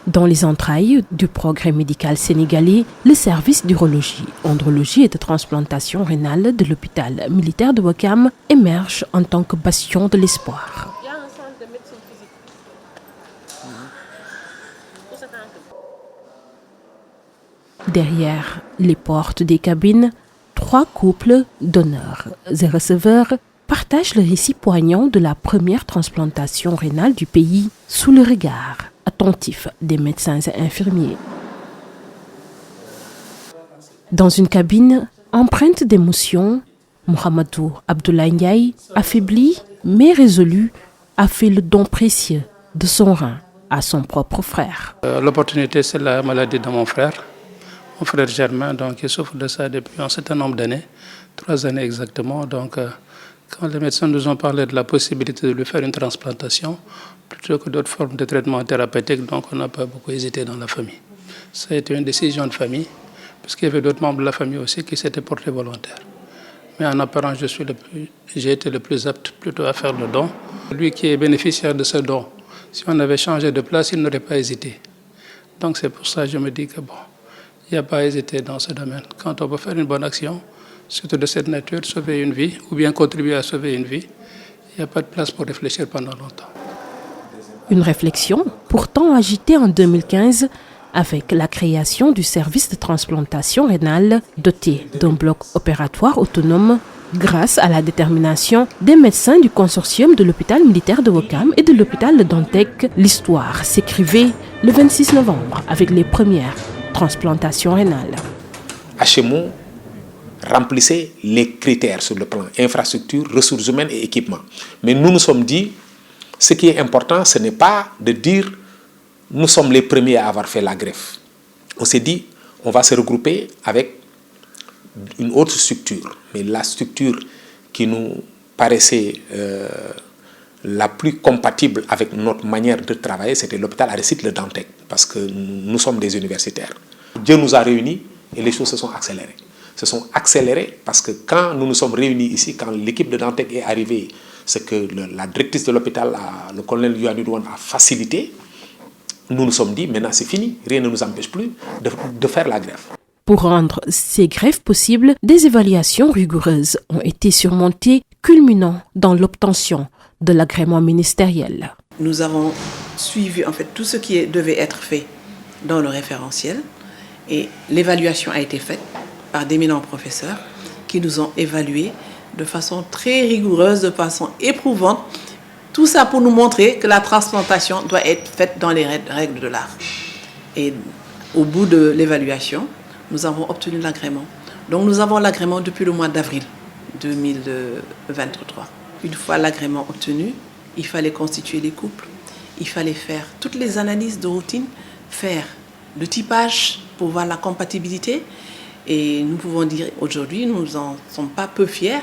Dans les entrailles du progrès médical sénégalais, le service d'urologie, andrologie et de transplantation rénale de l'hôpital militaire de Ouakam émerge en tant que bastion de l'espoir. Il y a un centre de médecine physique. Derrière les portes des cabines, 3 couples donneurs et receveurs partagent le récit poignant de la première transplantation rénale du pays sous le regard attentif des médecins et infirmiers. Dans une cabine empreinte d'émotion, Mohamedou Abdoulaye Ndiaye, affaibli mais résolu, a fait le don précieux de son rein à son propre frère. L'opportunité, c'est la maladie de mon frère Germain, donc il souffre de ça depuis un certain nombre d'années, 3 années exactement. Donc, quand les médecins nous ont parlé de la possibilité de lui faire une transplantation, plutôt que d'autres formes de traitement thérapeutique, donc on n'a pas beaucoup hésité dans la famille. Ça a été une décision de famille, parce qu'il y avait d'autres membres de la famille aussi qui s'étaient portés volontaires. Mais en apparence, j'ai été le plus apte plutôt à faire le don. Lui qui est bénéficiaire de ce don, si on avait changé de place, il n'aurait pas hésité. Donc c'est pour ça que je me dis que bon, il n'y a pas à hésiter dans ce domaine. Quand on veut faire une bonne action, surtout de cette nature, sauver une vie, ou bien contribuer à sauver une vie, il n'y a pas de place pour réfléchir pendant longtemps. Une réflexion pourtant agitée en 2015 avec la création du service de transplantation rénale doté d'un bloc opératoire autonome grâce à la détermination des médecins du consortium de l'hôpital militaire de Ouakam et de l'hôpital de Dantec. L'histoire s'écrivait le 26 novembre avec les premières transplantations rénales. HMO remplissait les critères sur le plan infrastructure, ressources humaines et équipements. Mais nous nous sommes dit, ce qui est important, ce n'est pas de dire nous sommes les premiers à avoir fait la greffe. On s'est dit, on va se regrouper avec une autre structure. Mais la structure qui nous paraissait la plus compatible avec notre manière de travailler, c'était l'hôpital Aristide Le Dantec, parce que nous sommes des universitaires. Dieu nous a réunis et les choses se sont accélérées. Se sont accélérées parce que quand nous nous sommes réunis ici, quand l'équipe de Dantec est arrivée, c'est que la directrice de l'hôpital, le colonel Yohannou Douane, a facilité. Nous nous sommes dit, maintenant c'est fini, rien ne nous empêche plus de faire la greffe. Pour rendre ces greffes possibles, des évaluations rigoureuses ont été surmontées, culminant dans l'obtention de l'agrément ministériel. Nous avons suivi en fait tout ce qui devait être fait dans le référentiel et l'évaluation a été faite par d'éminents professeurs qui nous ont évalués de façon très rigoureuse, de façon éprouvante. Tout ça pour nous montrer que la transplantation doit être faite dans les règles de l'art. Et au bout de l'évaluation, nous avons obtenu l'agrément. Donc nous avons l'agrément depuis le mois d'avril 2023. Une fois l'agrément obtenu, il fallait constituer les couples, il fallait faire toutes les analyses de routine, faire le typage pour voir la compatibilité. Et nous pouvons dire aujourd'hui, nous n'en sommes pas peu fiers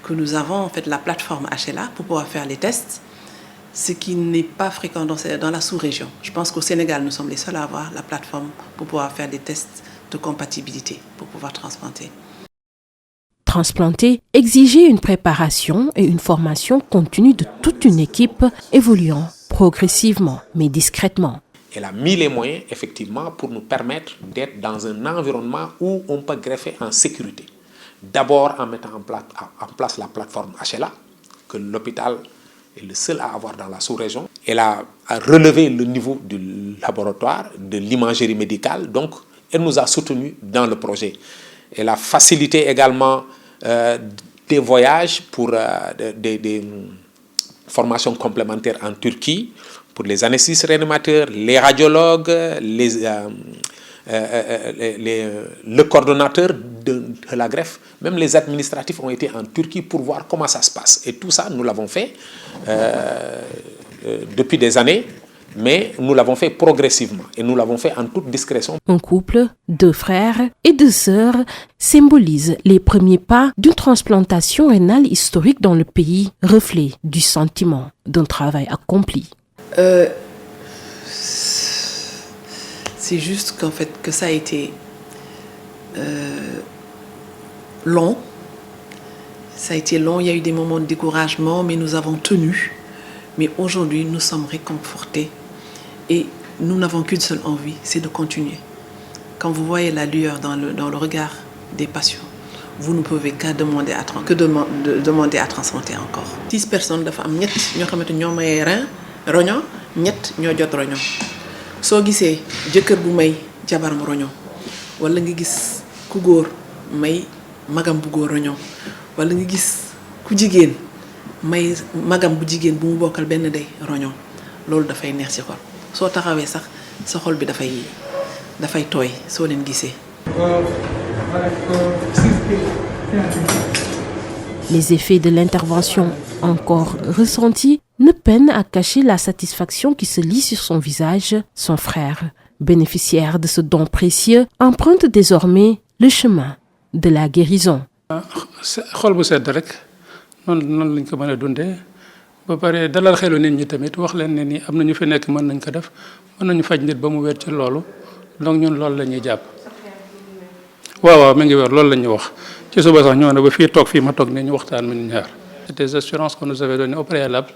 que nous avons en fait la plateforme HLA pour pouvoir faire les tests, ce qui n'est pas fréquent dans la sous-région. Je pense qu'au Sénégal, nous sommes les seuls à avoir la plateforme pour pouvoir faire des tests de compatibilité, pour pouvoir transplanter. Transplanter exigeait une préparation et une formation continue de toute une équipe évoluant progressivement mais discrètement. Elle a mis les moyens, effectivement, pour nous permettre d'être dans un environnement où on peut greffer en sécurité. D'abord en mettant en place la plateforme HLA, que l'hôpital est le seul à avoir dans la sous-région. Elle a relevé le niveau du laboratoire, de l'imagerie médicale, donc elle nous a soutenus dans le projet. Elle a facilité également des voyages pour des formations complémentaires en Turquie, pour les anesthésistes réanimateurs, les radiologues, le coordonnateur de la greffe, même les administratifs ont été en Turquie pour voir comment ça se passe. Et tout ça, nous l'avons fait depuis des années, mais nous l'avons fait progressivement et nous l'avons fait en toute discrétion. Un couple, 2 frères et 2 sœurs symbolise les premiers pas d'une transplantation rénale historique dans le pays, reflet du sentiment d'un travail accompli. C'est juste qu'en fait que ça a été long. Ça a été long, il y a eu des moments de découragement, mais nous avons tenu. Mais aujourd'hui, nous sommes réconfortés. Et nous n'avons qu'une seule envie, c'est de continuer. Quand vous voyez la lueur dans le regard des patients, vous ne pouvez qu'à demander à transplanter encore. 6 personnes dafa am ñett ñoo xamante ñoo may rein rognon ñett ñoo jot rognon soo gisee jëkkër bu may jabaram rognon wala nga gis ku góor may magam bu góor rognon wala nga gis ku jigéen may magam bu jigéen bu mu bokkal benn day rognon loolu dafay neex ci xol soo taxawee sax sa xol bi dafay tooy soo leen gisee. Les effets de l'intervention encore ressentis ne peinent à cacher la satisfaction qui se lit sur son visage. Son frère, bénéficiaire de ce don précieux, emprunte désormais le chemin de la guérison. xol bu sedd rek noonu lañ ko mën a dundee ba pare dalal xelu nit ñi tamit wax leen ne ni am na ñu fi nekk mën nañ ko def mën nañu faj nit ba mu wér ci loolu donc ñun loolu la ñuy jàpp. waaw mi ngi wér loolu la ñuy wax ci suba sax ñoo ne ba fii toog fii ma toog ne ñu waxtaan mi ñaar. C'était des assurances qu'on nous avait données au préalable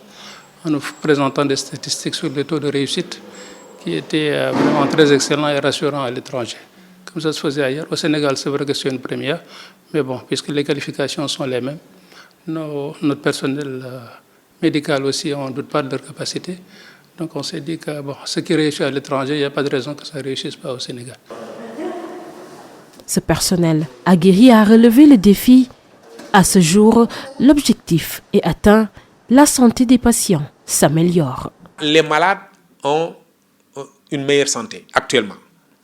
en nous présentant des statistiques sur les taux de réussite qui étaient vraiment très excellents et rassurants à l'étranger. Comme ça se faisait ailleurs. Au Sénégal, c'est vrai que c'est une première, mais bon, puisque les qualifications sont les mêmes, notre personnel médical aussi, on ne doute pas de leur capacité. Donc on s'est dit que bon, ce qui réussit à l'étranger, il n'y a pas de raison que ça ne réussisse pas au Sénégal. Ce personnel aguerri a relevé le défi. À ce jour, l'objectif est atteint. La santé des patients s'améliore. Les malades ont une meilleure santé actuellement.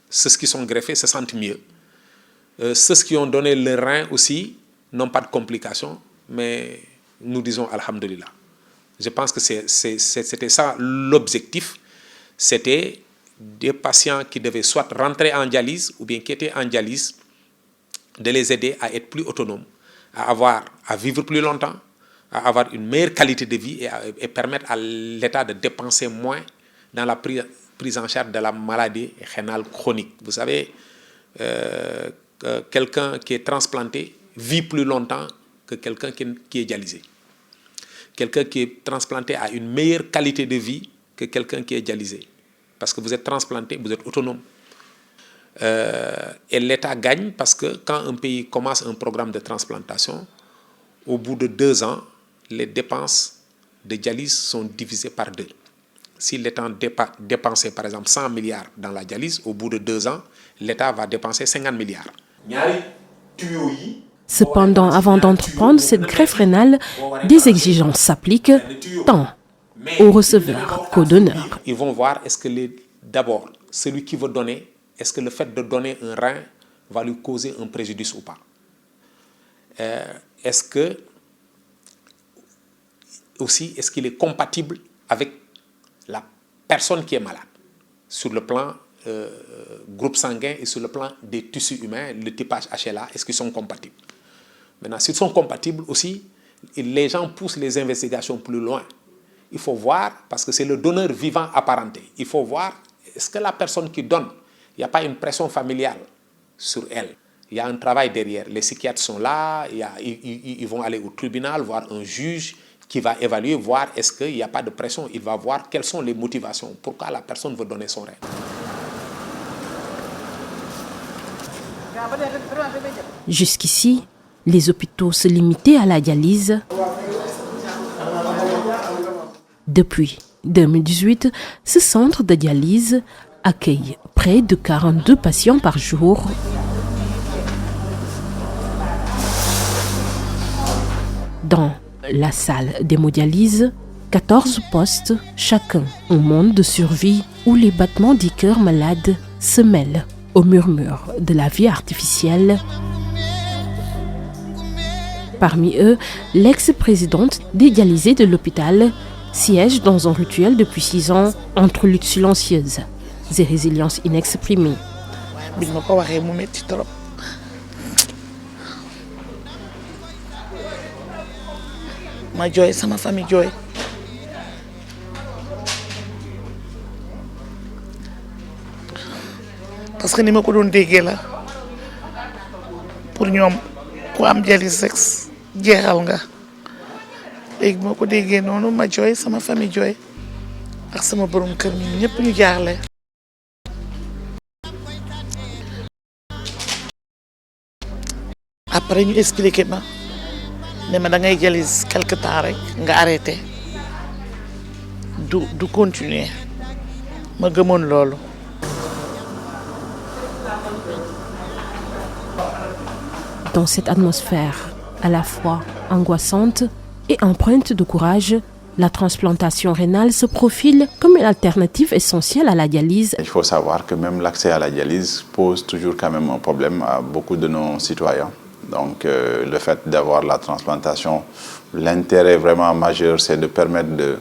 Ceux qui sont greffés se sentent mieux. Ceux qui ont donné le rein aussi n'ont pas de complications, mais nous disons Alhamdulillah. Je pense que c'était ça l'objectif. C'était des patients qui devaient soit rentrer en dialyse ou bien qui étaient en dialyse, de les aider à être plus autonomes, à vivre plus longtemps, à avoir une meilleure qualité de vie et permettre à l'État de dépenser moins dans la prise en charge de la maladie rénale chronique. Vous savez, quelqu'un qui est transplanté vit plus longtemps que quelqu'un qui est dialysé. Quelqu'un qui est transplanté a une meilleure qualité de vie que quelqu'un qui est dialysé. Parce que vous êtes transplanté, vous êtes autonome. Et l'État gagne parce que quand un pays commence un programme de transplantation, au bout de 2 ans, les dépenses de dialyse sont divisées par 2. Si l'État dépensait par exemple 100 milliards dans la dialyse, au bout de 2 ans, l'État va dépenser 50 milliards. Cependant, avant d'entreprendre cette greffe rénale, des exigences s'appliquent tant aux receveurs qu'aux donneurs. Ils vont voir est-ce que d'abord, celui qui veut donner, est-ce que le fait de donner un rein va lui causer un préjudice ou pas? Est-ce qu'il est compatible avec la personne qui est malade sur le plan groupe sanguin et sur le plan des tissus humains, le typage HLA, est-ce qu'ils sont compatibles? Maintenant, s'ils sont compatibles aussi, les gens poussent les investigations plus loin. Il faut voir, parce que c'est le donneur vivant apparenté, il faut voir, est-ce que la personne qui donne, il n'y a pas une pression familiale sur elle? Il y a un travail derrière. Les psychiatres sont là, ils vont aller au tribunal, voir un juge qui va évaluer, voir est-ce qu'il n'y a pas de pression. Il va voir quelles sont les motivations, pourquoi la personne veut donner son rein. Jusqu'ici, les hôpitaux se limitaient à la dialyse. Depuis 2018, ce centre de dialyse accueille près de 42 patients par jour. Dans la salle d'hémodialyse, 14 postes, chacun un monde de survie où les battements des cœurs malades se mêlent au murmure de la vie artificielle. Parmi eux, l'ex-présidente des dialysés de l'hôpital siège dans un rituel depuis 6 ans entre lutte silencieuse et résilience inexprimée. Ma jooy sama famille jooy parce que ni ma ko doon déggee la pour ñoom ku am dialyse rek jeexal nga léegi moo ko déggee noonu ma jooy sama famille jooy ak sama borom kër ñun ñëpp ñu jaaxle. après ñu expliqué ma ne ma da ngay dialyse quelque temps rek nga arrêté du continuer ma gëmoon loolu. Dans cette atmosphère à la fois angoissante et empreinte de courage, la transplantation rénale se profile comme une alternative essentielle à la dialyse. Il faut savoir que même l'accès à la dialyse pose toujours quand même un problème à beaucoup de nos citoyens. Donc le fait d'avoir la transplantation, l'intérêt vraiment majeur, c'est de permettre de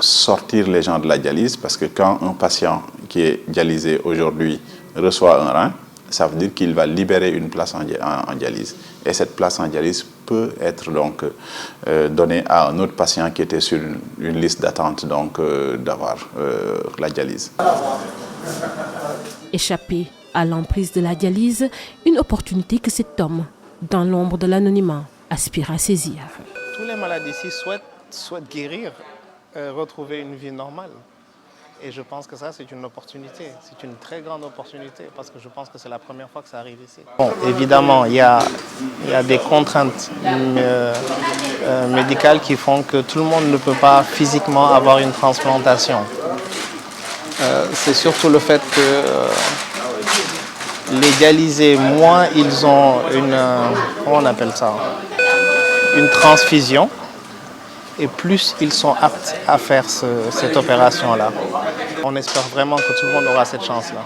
sortir les gens de la dialyse, parce que quand un patient qui est dialysé aujourd'hui reçoit un rein, ça veut dire qu'il va libérer une place en dialyse. Et cette place en dialyse peut être donc donnée à un autre patient qui était sur une liste d'attente d'avoir la dialyse. Échapper à l'emprise de la dialyse, une opportunité que cet homme, dans l'ombre de l'anonymat, aspire à saisir. Tous les malades ici souhaitent guérir, retrouver une vie normale. Et je pense que ça, c'est une opportunité. C'est une très grande opportunité parce que je pense que c'est la première fois que ça arrive ici. Bon, évidemment, il y a des contraintes médicales qui font que tout le monde ne peut pas physiquement avoir une transplantation. C'est surtout le fait que les dialysés, moins ils ont comment on appelle ça, une transfusion, et plus ils sont aptes à faire cette opération-là. On espère vraiment que tout le monde aura cette chance-là.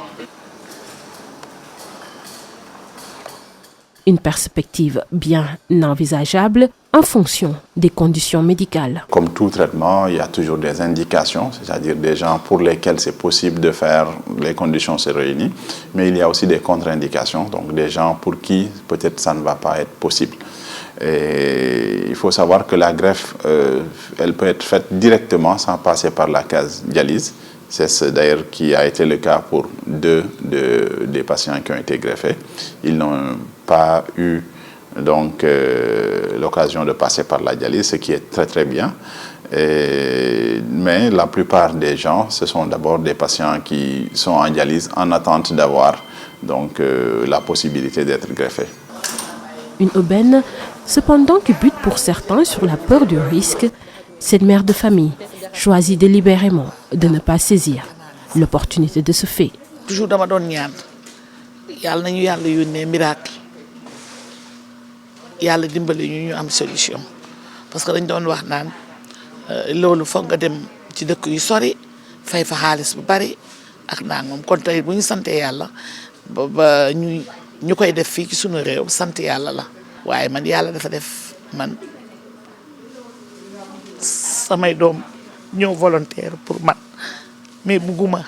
Une perspective bien envisageable en fonction des conditions médicales. Comme tout traitement, il y a toujours des indications, c'est-à-dire des gens pour lesquels c'est possible de faire, les conditions se réunissent, mais il y a aussi des contre-indications, donc des gens pour qui peut-être ça ne va pas être possible. Et il faut savoir que la greffe, elle peut être faite directement sans passer par la case dialyse. C'est d'ailleurs qui a été le cas pour deux des patients qui ont été greffés. Ils n'ont pas eu donc l'occasion de passer par la dialyse, ce qui est très très bien. Mais la plupart des gens, ce sont d'abord des patients qui sont en dialyse en attente d'avoir donc la possibilité d'être greffés. Une aubaine, cependant, qui bute pour certains sur la peur du risque. Cette mère de famille choisit délibérément de ne pas saisir l'opportunité de ce fait. Toujours dama doon ñaan yàlla nañu yàlla yónnee miracle yàlla dimbali ñu am solution parce que dañ doon wax naan loolu foog nga dem ci dëkk yu sori fay fa xaalis bu bari ak nangam kon tey bu ñu sante yàlla ba ñu koy def fii ci sunu réew sant yàlla la waaye man yàlla dafa def man samay doom ñëw volontaire pour man mais bugguma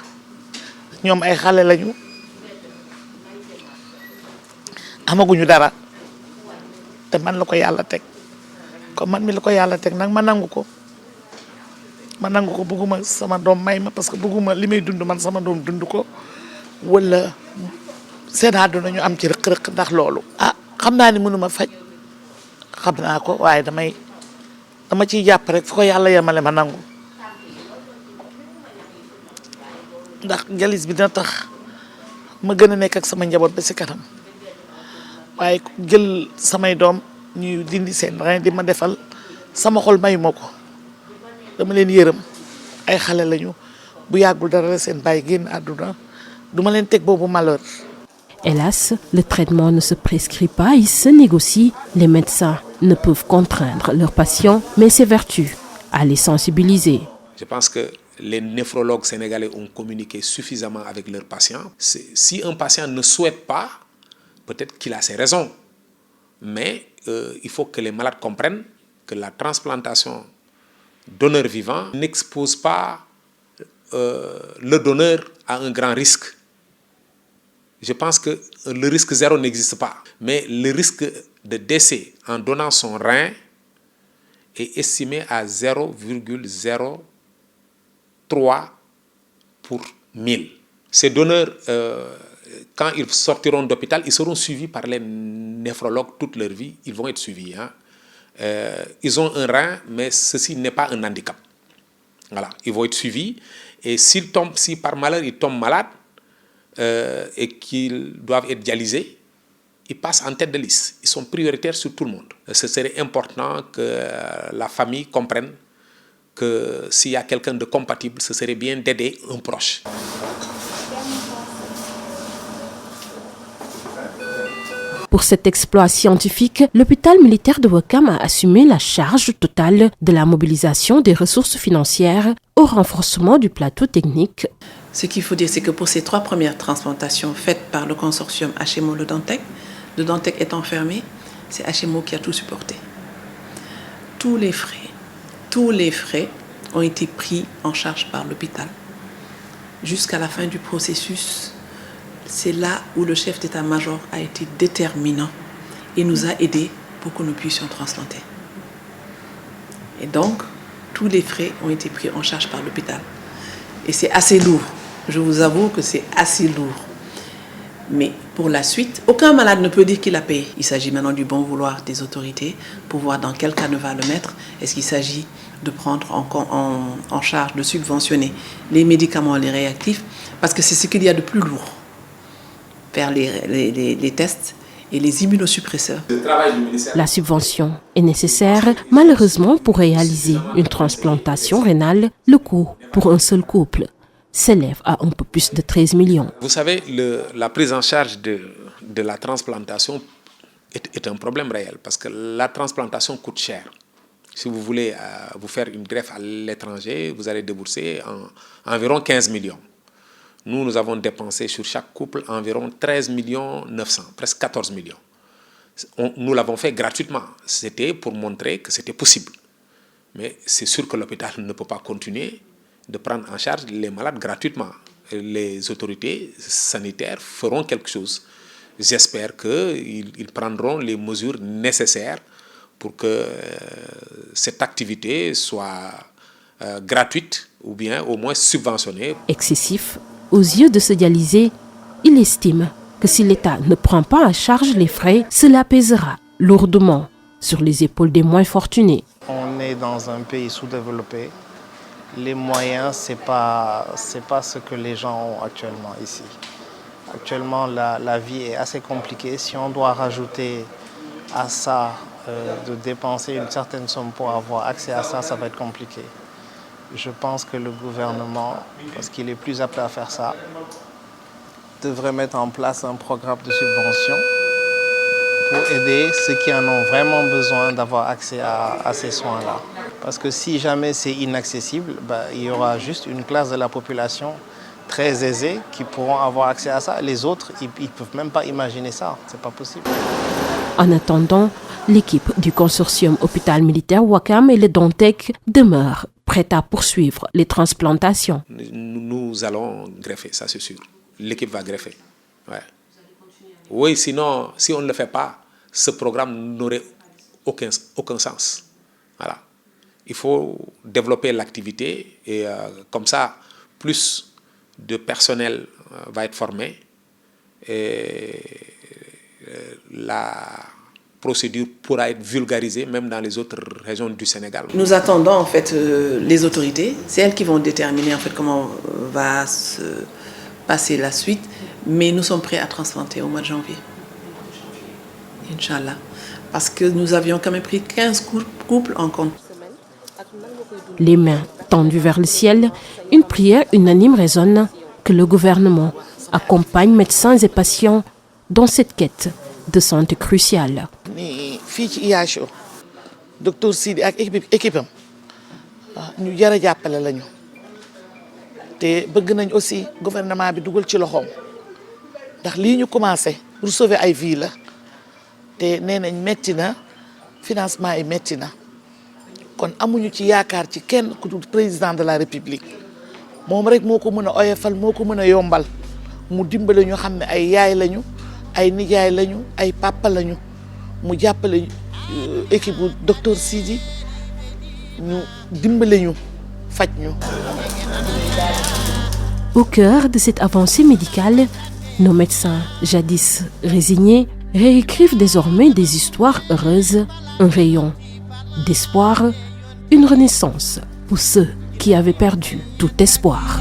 ñoom ay xale lañu amaguñu dara te man la ko yàlla teg comme man mi la ko yàlla teg nag ma nangu ko bugguma sama doom may ma parce que bugguma li may dund man sama doom dund ko wala seen àdduna ñu am ci rëq-rëq ndax loolu. ah xam naa ni mënuma faj xam naa ko waaye dama ciy jàpp rek fu ko yàlla yemale ma nangu ndax dialyse bi dina tax ma gën a nekk ak sama njaboot ba si kanam waaye jël samay doom ñuy dindi seen rein di ma defal sama xol mayu ma ko dama leen yërëm ay xale lañu bu yàggul dara seen bàyyi génn àdduna duma leen teg boobu malheur. Hélas, le traitement ne se prescrit pas, il se négocie. Les médecins ne peuvent contraindre leurs patients, mais s'évertuent à les sensibiliser. Je pense que les néphrologues sénégalais ont communiqué suffisamment avec leurs patients. Si un patient ne souhaite pas, peut-être qu'il a ses raisons. Mais il faut que les malades comprennent que la transplantation donneur vivant n'expose pas le donneur à un grand risque. Je pense que le risque zéro n'existe pas. Mais le risque de décès en donnant son rein est estimé à 0,03 pour 1000. Ces donneurs, quand ils sortiront d'hôpital, ils seront suivis par les néphrologues toute leur vie. Ils vont être suivis. Ils ont un rein, mais ceci n'est pas un handicap. Voilà, ils vont être suivis. Et si par malheur ils tombent malades, et qu'ils doivent être dialysés, ils passent en tête de liste. Ils sont prioritaires sur tout le monde. Ce serait important que la famille comprenne que s'il y a quelqu'un de compatible, ce serait bien d'aider un proche. Pour cet exploit scientifique, l'hôpital militaire de Ouakam a assumé la charge totale de la mobilisation des ressources financières au renforcement du plateau technique. Ce qu'il faut dire, c'est que pour ces 3 premières transplantations faites par le consortium HMO Le Dantec étant fermé, c'est HMO qui a tout supporté. Tous les frais ont été pris en charge par l'hôpital. Jusqu'à la fin du processus, c'est là où le chef d'état-major a été déterminant et nous a aidés pour que nous puissions transplanter. Et donc, tous les frais ont été pris en charge par l'hôpital. Et c'est assez lourd. Je vous avoue que c'est assez lourd. Mais pour la suite, aucun malade ne peut dire qu'il a payé. Il s'agit maintenant du bon vouloir des autorités pour voir dans quel canevas le mettre. Est-ce qu'il s'agit de prendre en charge, de subventionner les médicaments, les réactifs, parce que c'est ce qu'il y a de plus lourd. Faire les tests et les immunosuppresseurs. La subvention est nécessaire. Malheureusement, pour réaliser une transplantation rénale, le coût pour un seul couple s'élève à un peu plus de 13 millions. Vous savez, la prise en charge de la transplantation est un problème réel parce que la transplantation coûte cher. Si vous voulez vous faire une greffe à l'étranger, vous allez débourser environ 15 millions. Nous avons dépensé sur chaque couple environ 13 900 000, presque 14 millions. Nous l'avons fait gratuitement. C'était pour montrer que c'était possible. Mais c'est sûr que l'hôpital ne peut pas continuer de prendre en charge les malades gratuitement. Les autorités sanitaires feront quelque chose. J'espère qu'ils prendront les mesures nécessaires pour que cette activité soit gratuite ou bien au moins subventionnée. Excessif. Aux yeux de ce dialysé, il estime que si l'État ne prend pas en charge les frais, cela pèsera lourdement sur les épaules des moins fortunés. On est dans un pays sous-développé. Les moyens, c'est pas ce que les gens ont actuellement ici. Actuellement, la vie est assez compliquée. Si on doit rajouter à ça, de dépenser une certaine somme pour avoir accès à ça, ça va être compliqué. Je pense que le gouvernement, parce qu'il est plus apte à faire ça, devrait mettre en place un programme de subvention pour aider ceux qui en ont vraiment besoin d'avoir accès à ces soins-là. Parce que si jamais c'est inaccessible, il y aura juste une classe de la population très aisée qui pourront avoir accès à ça. Les autres, ils ne peuvent même pas imaginer ça. Ce n'est pas possible. En attendant, l'équipe du consortium hôpital militaire Ouakam et le Dantec demeurent prête à poursuivre les transplantations. Nous allons greffer, ça c'est sûr. L'équipe va greffer. Ouais. Oui, sinon, si on ne le fait pas, ce programme n'aurait aucun sens. Voilà. Il faut développer l'activité et comme ça, plus de personnel va être formé et la procédure pourra être vulgarisée même dans les autres régions du Sénégal. Nous attendons en fait les autorités. C'est elles qui vont déterminer en fait comment va se passer la suite. Mais nous sommes prêts à transplanter au mois de janvier. Inch'Allah. Parce que nous avions quand même pris 15 couples en compte. Les mains tendues vers le ciel, une prière unanime résonne que le gouvernement accompagne médecins et patients dans cette quête de santé cruciale. ni fii ci IHO docteur Sidi ak équipe am ñu jar a jàppale lañu te bëgg nañ aussi gouvernement bi dugal ci loxoom ndax lii ñu commencé pour sauver ay vies la te nee nañ metti na financement yi metti na kon amuñu ci yaakaar ci kenn ku dul président de la république moom rek moo ko mën a oyofal moo ko mën a yombal mu dimbale ñu xam ne ay yaay lañu ay nijaay lañu ay papa lañu mu jàppale équipe bu docteur Sidi ñu dimbale ñu faj ñu. Au cœur de cette avancée médicale, nos médecins, jadis résignés, réécrivent désormais des histoires heureuses, un rayon d'espoir, une renaissance pour ceux qui avaient perdu tout espoir.